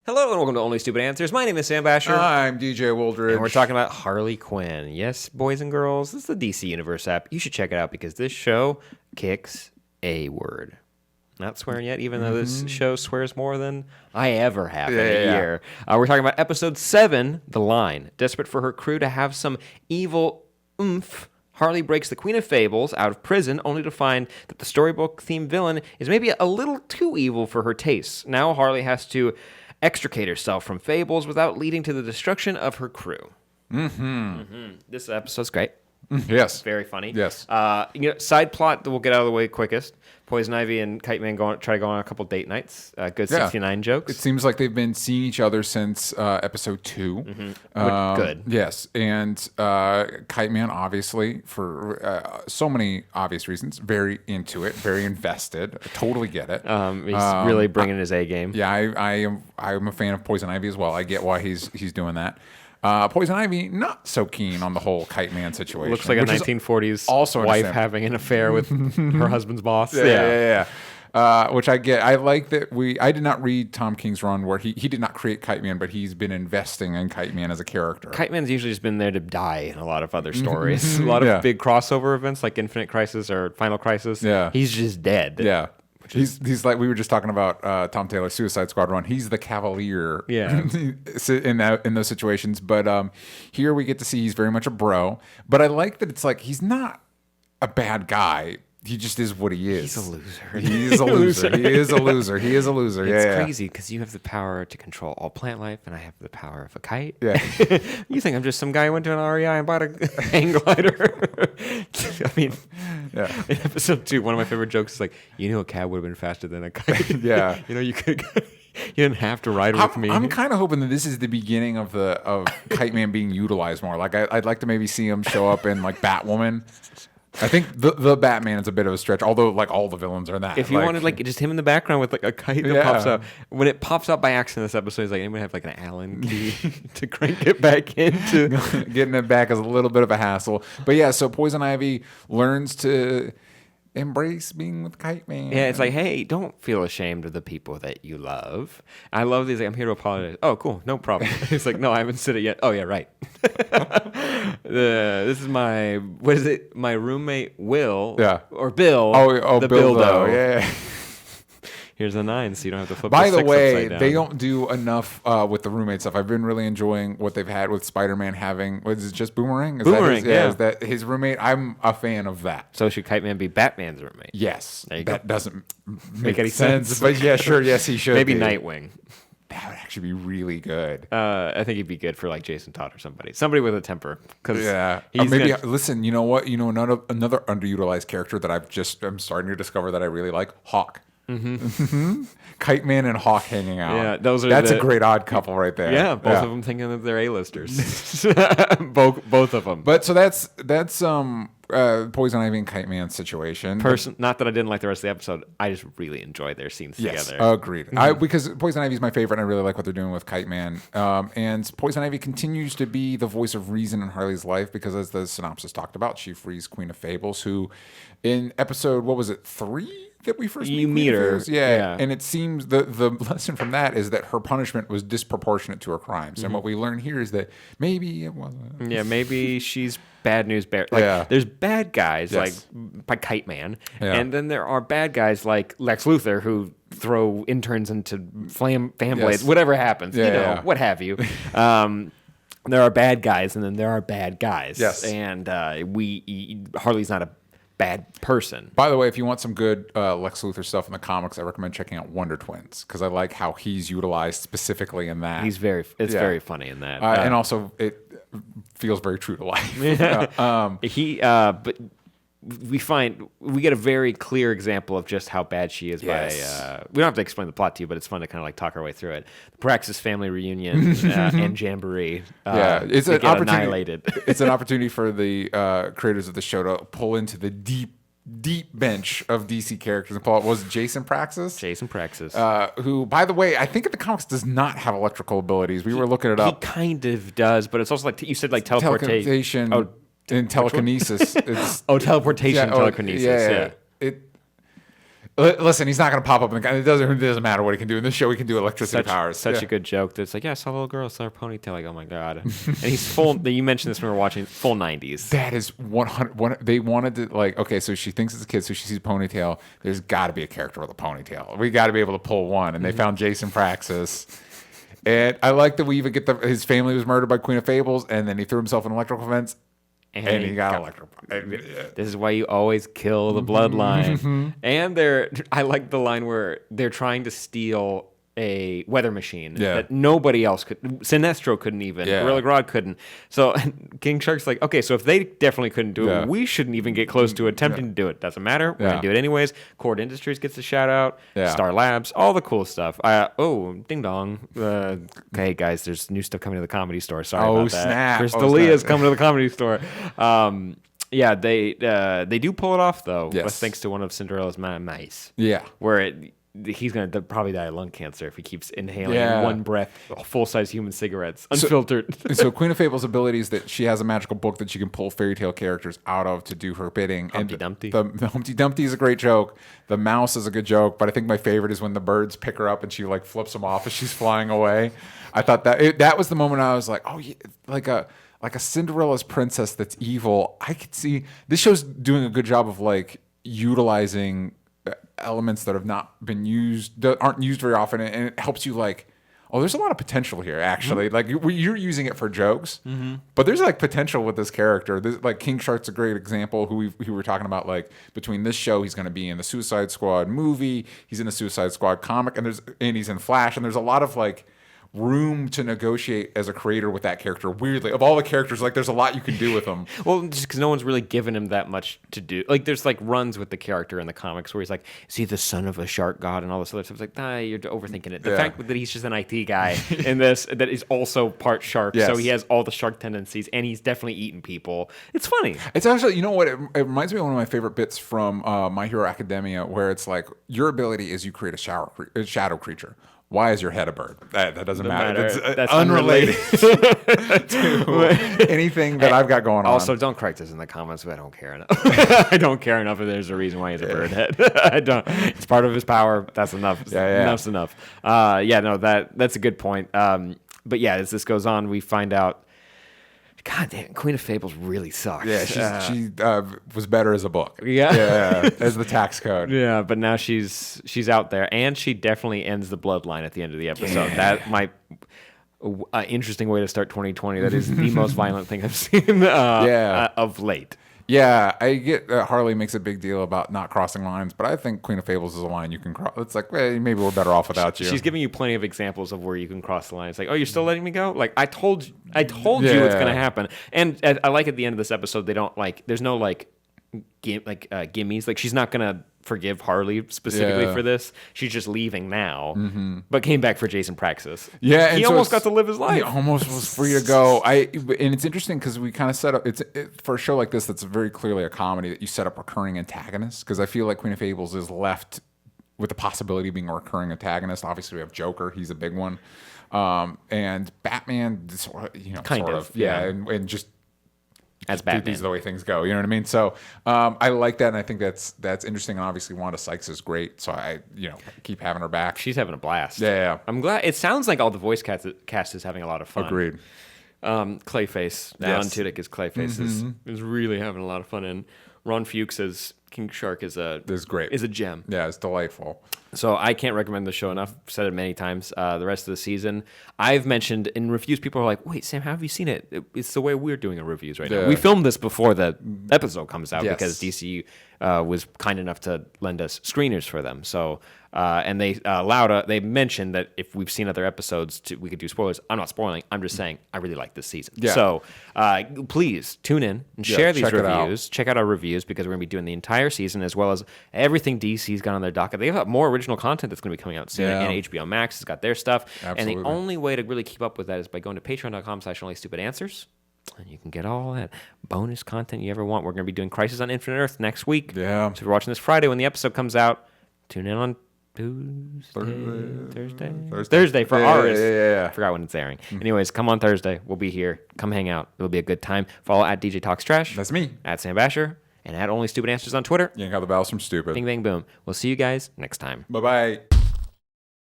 Hello and welcome to Only Stupid Answers. My name is Sam Basher. I'm DJ Woldridge. And we're talking about Harley Quinn. Yes, boys and girls, this is the DC Universe app. You should check it out because this show kicks a word. Not swearing yet, even though this show swears more than I ever have in a year. We're talking about episode 7, The Line. Desperate for her crew to have some evil oomph, Harley breaks the Queen of Fables out of prison only to find that the storybook-themed villain is maybe a little too evil for her tastes. Now Harley has to extricate herself from Fables without leading to the destruction of her crew. This episode's great. Yes. Very funny. Yes. Side plot that we'll get out of the way quickest. Poison Ivy and Kite Man try to go on a couple date nights. Good 69 jokes. It seems like they've been seeing each other since episode 2. Good. Yes. And Kite Man, obviously, for so many obvious reasons, very into it, very invested. I totally get it. He's really bringing his A game. Yeah, I'm a fan of Poison Ivy as well. I get why he's doing that. Poison Ivy, not so keen on the whole Kite Man situation. Looks like a 1940s also wife having an affair with her husband's boss. Yeah. Which I get. I like that I did not read Tom King's run where he did not create Kite Man, but he's been investing in Kite Man as a character. Kite Man's usually just been there to die in a lot of other stories. A lot of big crossover events like Infinite Crisis or Final Crisis. Yeah. He's just dead. Yeah. He's like, we were just talking about Tom Taylor's Suicide Squad run. He's the cavalier in those situations. But here we get to see he's very much a bro. But I like that it's like he's not a bad guy. He just is what he is. He's a loser. He's a loser. He is a loser. He is a loser. It's crazy because you have the power to control all plant life, and I have the power of a kite. Yeah. You think I'm just some guy who went to an REI and bought a hang glider? I mean, in episode 2, one of my favorite jokes is like, you know, a cat would have been faster than a kite. Yeah. You know, you could. You didn't have to ride with me. I'm kind of hoping that this is the beginning of Kite Man being utilized more. Like I'd like to maybe see him show up in like Batwoman. I think the Batman is a bit of a stretch, although like all the villains are that. If you wanted like just him in the background with like a kite that pops up, when it pops up by accident in this episode, he's like, anybody have like an Allen key to crank it back into? Getting it back is a little bit of a hassle. But yeah, so Poison Ivy learns to embrace being with Kite Man. Yeah, it's like, hey, don't feel ashamed of the people that you love. I love these. Like, I'm here to apologize. Oh, cool, no problem. It's like, no, I haven't said it yet. Oh yeah, right. This is my my roommate Will. Yeah. Or Bill. Oh, the Bill though. Bildo. Yeah. Here's the 9, so you don't have to flip. By the six way, upside down. they don't do enough with the roommate stuff. I've been really enjoying what they've had with Spider-Man having. What is it? Just Boomerang? Boomerang, Is that his roommate? I'm a fan of that. So should Kite Man be Batman's roommate? Yes. There you that go. doesn't Make any sense. But yeah, sure. Yes, he should. Maybe be. Nightwing. That would actually be really good. I think he'd be good for like Jason Todd or somebody with a temper. Yeah, listen. You know what? You know another underutilized character that I'm starting to discover that I really like. Hawk. Kite Man and Hawk hanging out. Yeah, that's a great odd couple right there. Yeah, both of them thinking that they're A-listers. both of them. But so that's Poison Ivy and Kite Man situation. Not that I didn't like the rest of the episode. I just really enjoyed their scenes together. Agreed. Because Poison Ivy is my favorite, and I really like what they're doing with Kite Man. And Poison Ivy continues to be the voice of reason in Harley's life because, as the synopsis talked about, she frees Queen of Fables, who in episode 3 that we first meet her. Yeah. And it seems the lesson from that is that her punishment was disproportionate to her crimes. And what we learn here is that maybe it wasn't. Yeah, maybe she's bad news bear. Like, there's bad guys like Kite Man, and then there are bad guys like Lex Luthor who throw interns into fan blades. Whatever happens, what have you. There are bad guys, and then there are bad guys. Yes. And Harley's not a bad person. By the way, if you want some good Lex Luthor stuff in the comics, I recommend checking out Wonder Twins because I like how he's utilized specifically in that. It's very funny in that, and also it feels very true to life. But we get a very clear example of just how bad she is by we don't have to explain the plot to you, but it's fun to kind of like talk our way through it. The Praxis family reunion and jamboree. It's an opportunity. Annihilated. It's an opportunity for the creators of the show to pull into the deep bench of DC characters and pull out. Was it Jason Praxis? Jason Praxis, who, by the way, I think in the comics does not have electrical abilities. We were looking it up. He kind of does, but it's also like you said, like teleportation. In telekinesis. Teleportation, telekinesis. Listen, he's not going to pop up. It doesn't matter what he can do. In this show, he can do electricity powers. Such a good joke. That's like, yeah, I saw a little girl, saw her ponytail. Like, oh my god. And he's full. You mentioned this when we were watching, full 90s. That is 100. They wanted to like, okay, so she thinks it's a kid, so she sees a ponytail. There's got to be a character with a ponytail. We got to be able to pull one, and they found Jason Praxis. And I like that we even get his family was murdered by Queen of Fables, and then he threw himself in an electrical fence. And he got electrocuted. This is why you always kill the bloodline. And I like the line where they're trying to steal a weather machine that nobody else could. Sinestro couldn't even. Gorilla Grodd couldn't. So King Shark's like, okay, so if they definitely couldn't do it, we shouldn't even get close to attempting to do it. Doesn't matter. We're going to do it anyways. Cord Industries gets a shout out. Star Labs, all the cool stuff. Ding dong. Hey, guys, there's new stuff coming to the Comedy Store. Sorry about that. Snap. Chris D'Elia's coming to the Comedy Store. Yeah, they do pull it off, though, thanks to one of Cinderella's mice. Yeah. Where he's going to probably die of lung cancer if he keeps inhaling in one breath full-size human cigarettes, unfiltered. So Queen of Fables' ability is that she has a magical book that she can pull fairy tale characters out of to do her bidding. Humpty Dumpty. The Humpty Dumpty is a great joke. The mouse is a good joke, but I think my favorite is when the birds pick her up and she like flips them off as she's flying away. I thought that was the moment I was like, oh, yeah, like a Cinderella's princess that's evil. I could see this show's doing a good job of like utilizing elements that have not been used, that aren't used very often, and it helps you like, oh, there's a lot of potential here actually. Like you're using it for jokes, but there's like potential with this character. Like King Shark's a great example. Who we were talking about, like between this show, he's going to be in the Suicide Squad movie, he's in the Suicide Squad comic, and he's in Flash, and there's a lot of like room to negotiate as a creator with that character. Weirdly, of all the characters, like there's a lot you can do with them. Well, just because no one's really given him that much to do. Like there's like runs with the character in the comics where he's like, is he the son of a shark god and all this other stuff. It's like, nah, you're overthinking it. The fact that he's just an IT guy in this that is also part shark, so he has all the shark tendencies, and he's definitely eating people. It's funny. It's actually, you know what? It reminds me of one of my favorite bits from My Hero Academia, where it's like your ability is you create a shadow creature. Why is your head a bird? That doesn't matter. That's unrelated to anything that I've got going on. Also, don't correct us in the comments, but I don't care enough. I don't care enough if there's a reason why he's a bird head. I don't. It's part of his power. That's enough. Enough's enough. That's a good point. But yeah, as this goes on, we find out, God damn, Queen of Fables really sucks. Yeah, she was better as a book. Yeah, as the tax code. Yeah, but now she's out there, and she definitely ends the bloodline at the end of the episode. That might interesting way to start 2020. That is the most violent thing I've seen of late. Yeah, I get that Harley makes a big deal about not crossing lines, but I think Queen of Fables is a line you can cross. It's like, maybe we're better off without you. She's giving you plenty of examples of where you can cross the line. It's like, oh, you're still letting me go? Like, I told you it's going to happen. And I like at the end of this episode, they don't like, there's no like gimmies. Like, she's not going to forgive Harley specifically for this. She's just leaving now, but came back for Jason Praxis. Yeah, he almost got to live his life. He almost was free to go. And it's interesting because we kind of set up for a show like this that's very clearly a comedy, that you set up recurring antagonists, because I feel like Queen of Fables is left with the possibility of being a recurring antagonist. Obviously, we have Joker; he's a big one, and Batman, kind of, and just. As Batman. These are the way things go. You know what I mean? So I like that, and I think that's interesting. And obviously, Wanda Sykes is great. So I keep having her back. She's having a blast. Yeah. I'm glad. It sounds like all the voice cast is having a lot of fun. Agreed. Clayface. Alan Tudyk is Clayface. Is really having a lot of fun. And Ron Fuchs as King Shark is great. Is a gem. Yeah, it's delightful. So I can't recommend the show enough. I've said it many times. The rest of the season, I've mentioned in reviews, people are like, wait, Sam, how have you seen it? It's the way we're doing our reviews right now. We filmed this before the episode comes out because DC was kind enough to lend us screeners for them. So, and they they mentioned that if we've seen other episodes, we could do spoilers. I'm not spoiling. I'm just saying I really like this season. Yeah. So please tune in and share these reviews. Check out our reviews, because we're going to be doing the entire season as well as everything DC's got on their docket. They've got more original content that's going to be coming out soon. And HBO Max has got their stuff. Absolutely. And the only way to really keep up with that is by going to patreon.com/onlystupidanswers. And you can get all that bonus content you ever want. We're going to be doing Crisis on Infinite Earth next week. Yeah. So if you're watching this Friday when the episode comes out, tune in on Thursday for ours. Yeah. I forgot when it's airing. Anyways, come on Thursday. We'll be here. Come hang out. It'll be a good time. Follow at DJ Talks Trash. That's me. At Sam Basher. and at Only Stupid Answers on Twitter. Yank out the vowels from stupid. Bing, bang, boom. We'll see you guys next time. Bye-bye.